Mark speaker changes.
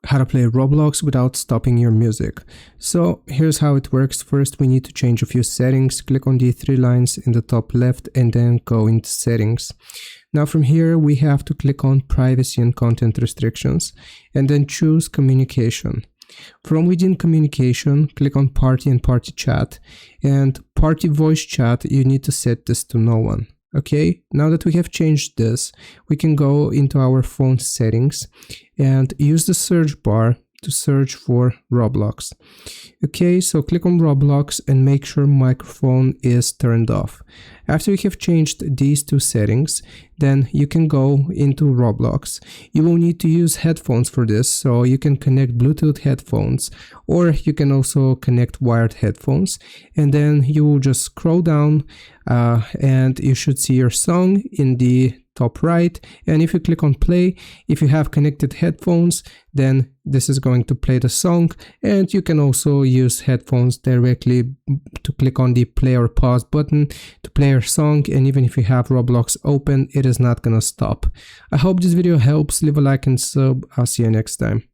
Speaker 1: how to play Roblox without stopping your music. So here's how it works. First, we need to change a few settings. Click on the three lines in the top left and then go into settings. Now from here, we have to click on privacy and content restrictions and then choose communication. From within communication, click on party and party chat, and party voice chat, you need to set this to no one. Okay, now that we have changed this, we can go into our phone settings and use the search bar to search for Roblox. Okay, so click on Roblox and make sure microphone is turned off. After you have changed these two settings, then you can go into Roblox. You will need to use headphones for this, so you can connect Bluetooth headphones, or you can also connect wired headphones, and then you will just scroll down and you should see your song in the top right, and if you click on play, if you have connected headphones, then this is going to play the song, and you can also use headphones directly to click on the play or pause button to play your song, and even if you have Roblox open, it is not gonna stop. I hope this video helps. Leave a like and sub. I'll see you next time.